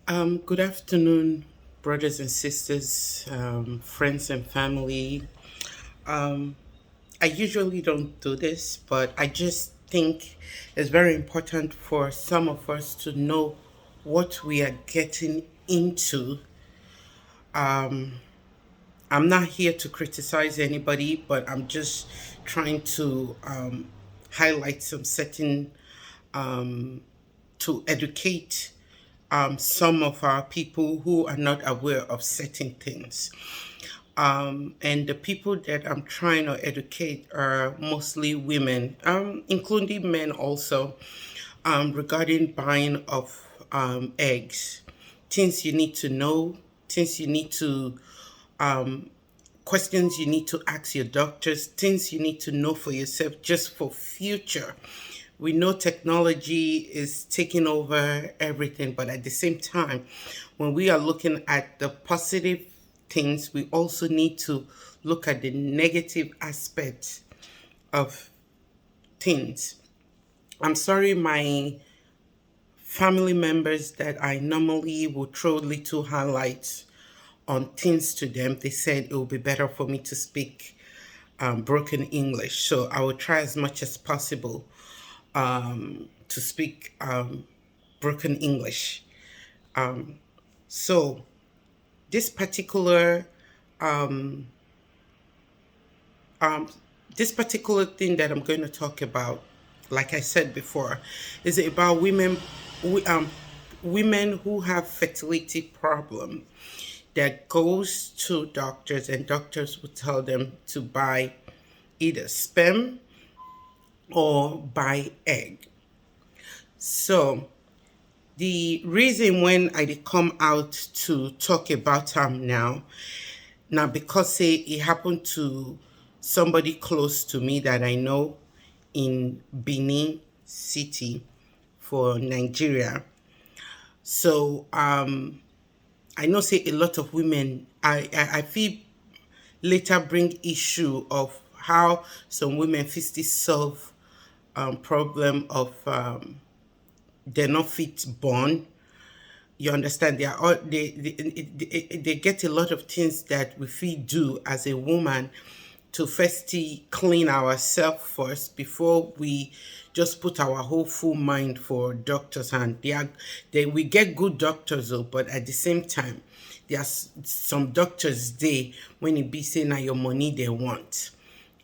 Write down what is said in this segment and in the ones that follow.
Good afternoon, brothers and sisters, friends and family. Um, I usually don't do this, but I just think it's very important for some of us to know what we are getting into. I'm not here to criticize anybody, but I'm just trying to highlight some certain to educate some of our people who are not aware of certain things. And the people that I'm trying to educate are mostly women, including men also, regarding buying of eggs. Things you need to know, things you need to, questions you need to ask your doctors, things you need to know for yourself just for future. We know technology is taking over everything, but at the same time, when we are looking at the positive things, we also need to look at the negative aspects of things. I'm sorry, my family members that I normally would throw little highlights on things to them, they said it would be better for me to speak broken English. So I will try as much as possible to speak broken English. So this particular um, this particular thing that I'm going to talk about, like I said before, is about women who have fertility problem that goes to doctors and doctors will tell them to buy either sperm or buy egg. So the reason when I did come out to talk about them now because say it happened to somebody close to me that I know in Benin City for Nigeria. So I know say a lot of women I feel later bring issue of how some women feel still solve problem of they're not fit born. You understand? They are all they get a lot of things that we feel do as a woman to firstly clean ourselves first before we just put our whole full mind for doctors. And they we get good doctors though, but at the same time there's some doctors they when it be saying now your money they want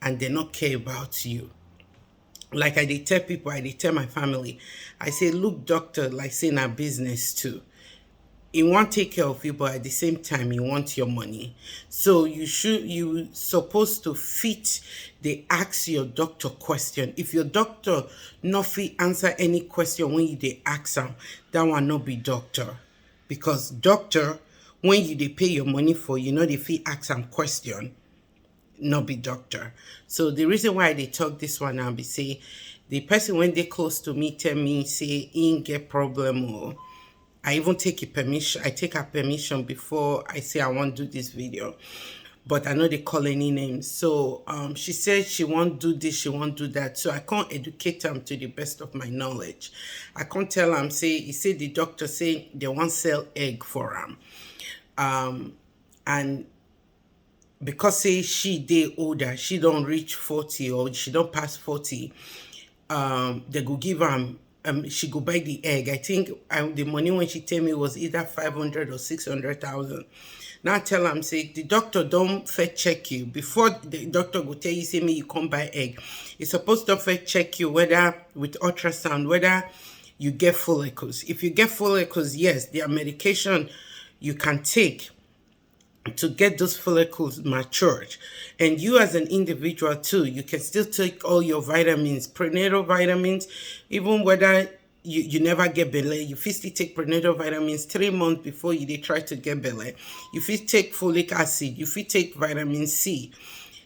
and they not care about you. Like I did tell people, I did tell my family, I say, look, doctor, like saying our business too. He won't take care of you, but at the same time, he wants your money. So you supposed to fit they ask your doctor question. If your doctor not fit answer any question when you they ask him, that one not be doctor. Because doctor, when you they pay your money for, you know they fit ask some question not be doctor. So the reason why they talk this one now be say the person when they close to me tell me say in get problem or I even take a permission. I take a permission before I say I want to do this video. But I know they call any names. So she said she won't do this, she won't do that. So I can't educate them to the best of my knowledge. I can't tell them, say, he said the doctor say they won't sell egg for them. And because say she they older, she don't reach 40 or she don't pass 40, they go give she go buy the egg. I think the money when she tell me was either 500 or 600,000. Now I tell am say the doctor don't first check you before the doctor go tell you say me you come buy egg. It's supposed to first check you whether with ultrasound whether you get follicles. If you get follicles, yes, there are medication you can take to get those follicles matured. And you as an individual too, you can still take all your vitamins, prenatal vitamins, even whether you never get belly. You fit still take prenatal vitamins 3 months before you they try to get belly. You fit take folic acid, you fit take vitamin C.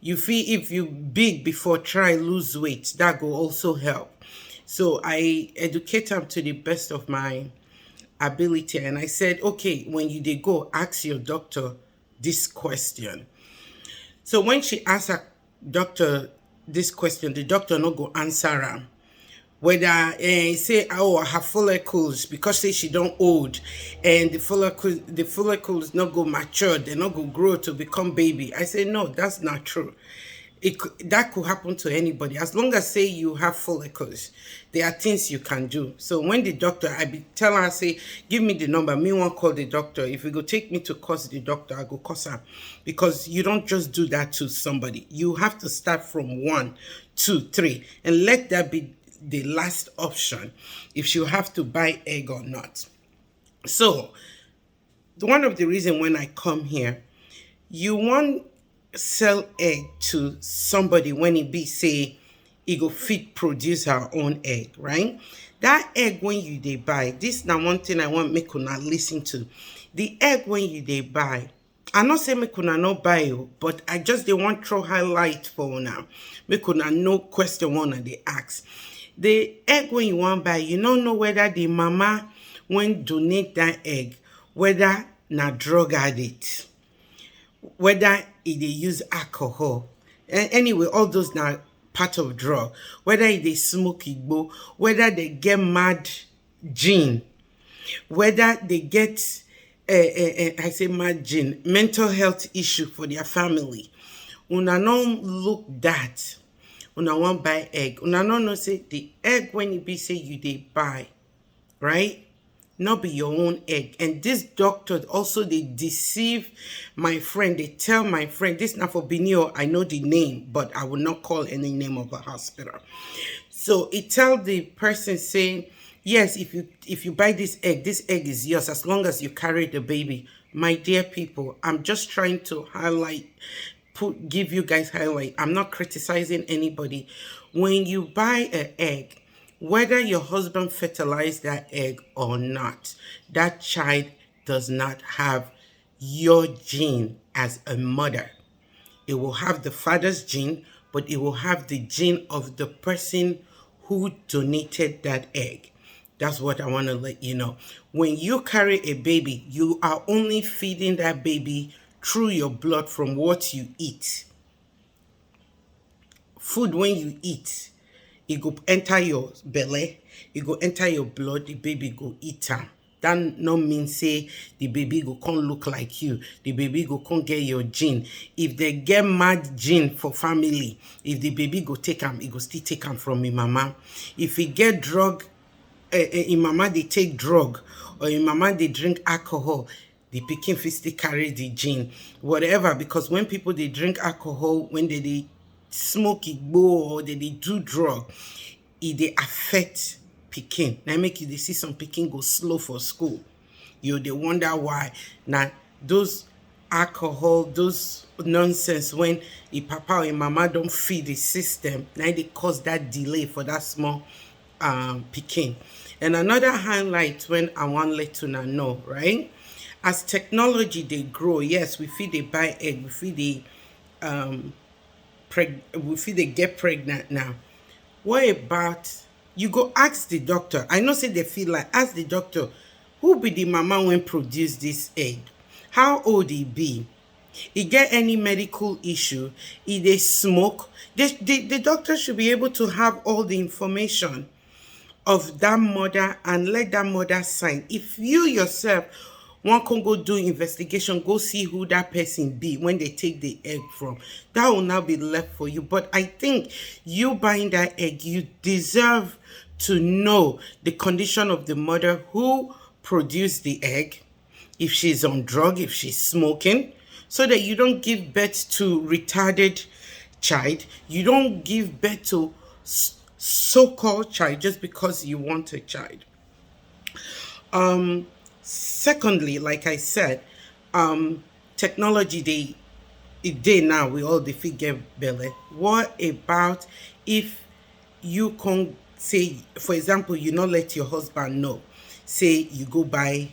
You feel if you big before try lose weight, that will also help. So I educate them to the best of my ability. And I said, okay, when you they go, ask your doctor this question. So when she asked her doctor this question, the doctor not go answer her. Whether say, oh, I have follicles because say she don't old, and the follicles not go mature, they not go grow to become baby. I say no, that's not true. That could happen to anybody as long as say you have follicles. There are things you can do. So when the doctor, I be tell her, say, give me the number, me won't call the doctor. If you go take me to curse the doctor, I go curse her. Because you don't just do that to somebody. You have to start from 1, 2, 3 and let that be the last option if she'll have to buy egg or not. So one of the reason when I come here, you want sell egg to somebody when it be say e go fit produce her own egg, right? That egg when you they buy, this now one thing I want make una listen to. The egg when you they buy, I not say make una no buy you, but I just they want throw highlight for una. Make una no question one and they ask. The egg when you want buy, you don't know whether the mama when donate that egg, whether na drug addict, whether they use alcohol. Anyway, all those now part of drug. Whether they smoke igbo, whether they get mad gene, whether they get I say mad gene, mental health issue for their family. Una no look that. Una want buy egg. Una no say the egg when it be say you they buy, right? Not be your own egg. And this doctor also they deceive my friend. They tell my friend, this now for Benio, I know the name, but I will not call any name of a hospital. So it tell the person saying, yes, if you buy this egg is yours as long as you carry the baby. My dear people, I'm just trying to highlight, give you guys highlight. I'm not criticizing anybody. When you buy an egg, whether your husband fertilized that egg or not, that child does not have your gene as a mother. It will have the father's gene, but it will have the gene of the person who donated that egg. That's what I want to let you know. When you carry a baby, you are only feeding that baby through your blood from what you eat. Food when you eat, it go enter your belly, it go enter your blood, the baby go eat am. That no mean say the baby go come look like you, the baby go come get your gene. If they get mad gene for family, if the baby go take am, it go still take am from him mama. If he get drug, in mama they take drug, or in mama they drink alcohol, the pikin fit still carry the gene, whatever. Because when people they drink alcohol, when they smoke igbo or they do drug, they affect pikin. Now make you they see some pikin go slow for school. They wonder why. Now those alcohol, those nonsense when the papa or the mama don't feed the system, now they cause that delay for that small pikin. And another highlight when I want let to know, right? As technology they grow, yes, we feed they buy egg, we feed they get pregnant now. What about you go ask the doctor? I know say they feel like ask the doctor, who be the mama when produce this egg? How old he be? He get any medical issue? He they smoke? The doctor should be able to have all the information of that mother and let that mother sign. If you yourself one can go do investigation, go see who that person be when they take the egg from. That will now be left for you. But I think you buying that egg, you deserve to know the condition of the mother who produced the egg, if she's on drug, if she's smoking, so that you don't give birth to retarded child. You don't give birth to so-called child just because you want a child. Secondly, like I said, technology they now we all defeat get belly. What about if you can say, for example, you not let your husband know, say you go buy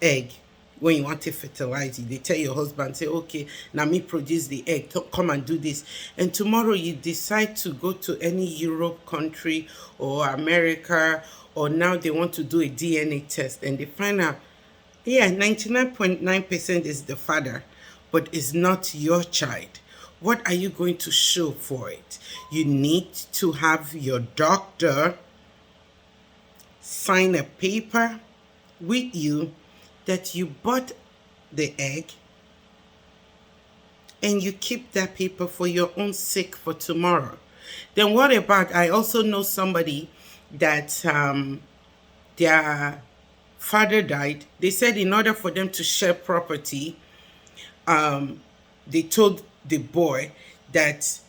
egg when you want to fertilize it, they tell your husband, say, okay, now me produce the egg, come and do this. And tomorrow you decide to go to any Europe country or America, or now they want to do a DNA test and they find out, yeah, 99.9% is the father, but it's not your child. what are you going to show for it? You need to have your doctor sign a paper with you that you bought the egg, and you keep that paper for your own sake for tomorrow. Then what about, I also know somebody that their father died. They said in order for them to share property, they told the boy that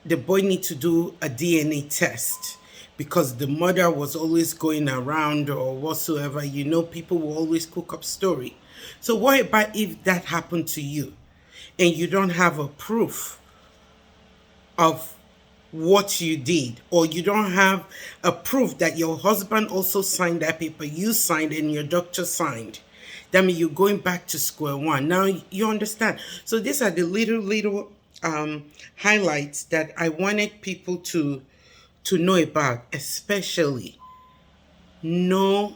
the boy need to do a DNA test, because the mother was always going around or whatsoever. You know, people will always cook up story. So what about if that happened to you and you don't have a proof of what you did, or you don't have a proof that your husband also signed that paper, you signed and your doctor signed? That means you're going back to square one. Now you understand. So these are the little highlights that I wanted people to know about, especially know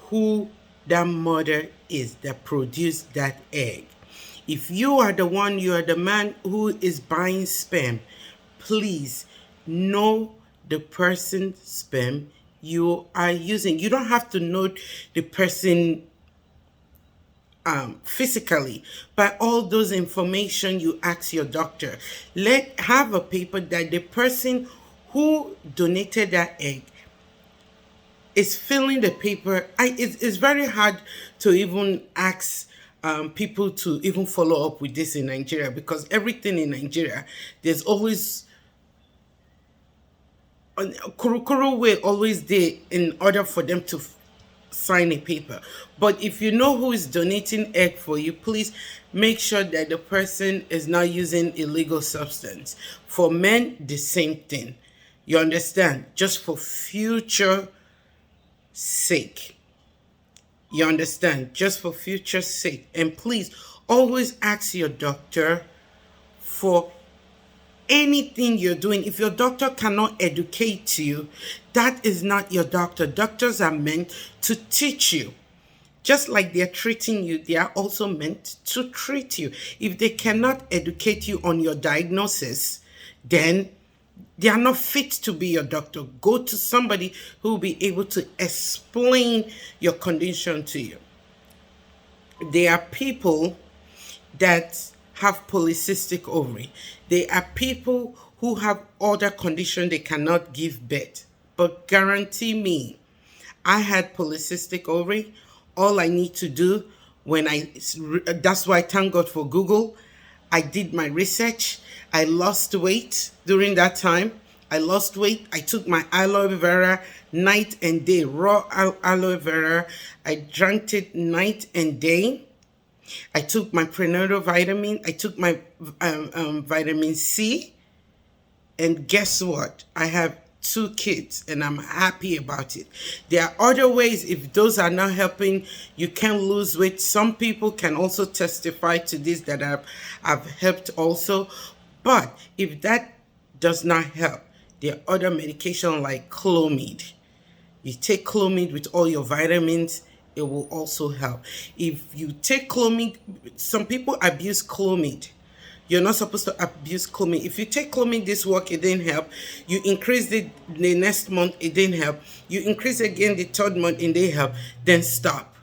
who that mother is that produced that egg. If you are the one, you are the man who is buying sperm, please know the person's sperm you are using. You don't have to know the person physically, but all those information you ask your doctor. Have a paper that the person who donated that egg is filling the paper. It's very hard to even ask people to even follow up with this in Nigeria, because everything in Nigeria, there's always Kurukuru way always there in order for them to sign a paper. But if you know who is donating egg for you, please make sure that the person is not using illegal substance. For men, the same thing. You understand? Just for future sake. You understand? Just for future sake. And please always ask your doctor for anything you're doing. If your doctor cannot educate you, that is not your doctor. Doctors are meant to teach you. Just like they're treating you, they are also meant to treat you. If they cannot educate you on your diagnosis, then they are not fit to be your doctor. Go to somebody who will be able to explain your condition to you. There are people that have polycystic ovary. There are people who have other conditions they cannot give birth. But guarantee me, I had polycystic ovary. All I need to do that's why I thank God for Google. I did my research. I lost weight during that time. I lost weight. I took my aloe vera night and day, raw aloe vera. I drank it night and day. I took my prenatal vitamin. I took my vitamin C. And guess what? I have 2 kids and I'm happy about it. There are other ways. If those are not helping, you can lose weight. Some people can also testify to this that I've helped also. But if that does not help, there are other medication like Clomid. You take Clomid with all your vitamins, it will also help. If you take Clomid, some people abuse Clomid. You're not supposed to abuse Clomid. If you take Clomid this week, it didn't help. You increase it the next month, it didn't help. You increase again the 3rd month, it didn't help. Then stop.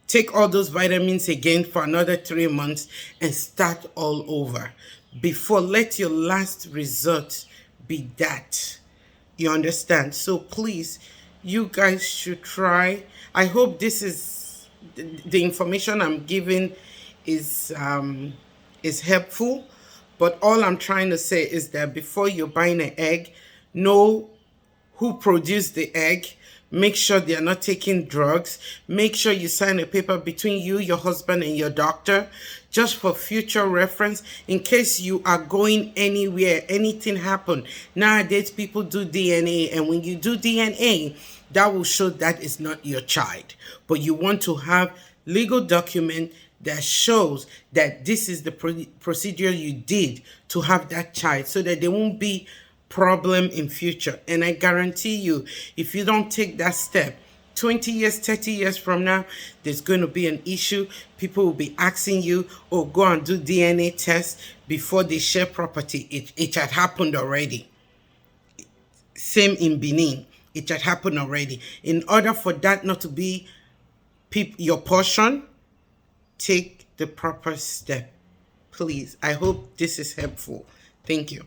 Take all those vitamins again for another 3 months and start all over. Let your last result be that. You understand? So please, you guys should try. I hope this is the information I'm giving is helpful. But all I'm trying to say is that before you're buying an egg, know who produced the egg. Make sure they're not taking drugs. Make sure you sign a paper between you, your husband, and your doctor, just for future reference, in case you are going anywhere, anything happen. Nowadays, people do DNA, and when you do DNA, that will show that is not your child. But you want to have legal document that shows that this is the procedure you did to have that child, so that there won't be problem in future. And I guarantee you, if you don't take that step 20 years, 30 years from now, there's going to be an issue. People will be asking you, oh, go and do DNA tests before they share property. It had happened already. Same in Benin. It had happened already. In order for that not to be your portion, take the proper step. Please. I hope this is helpful. Thank you.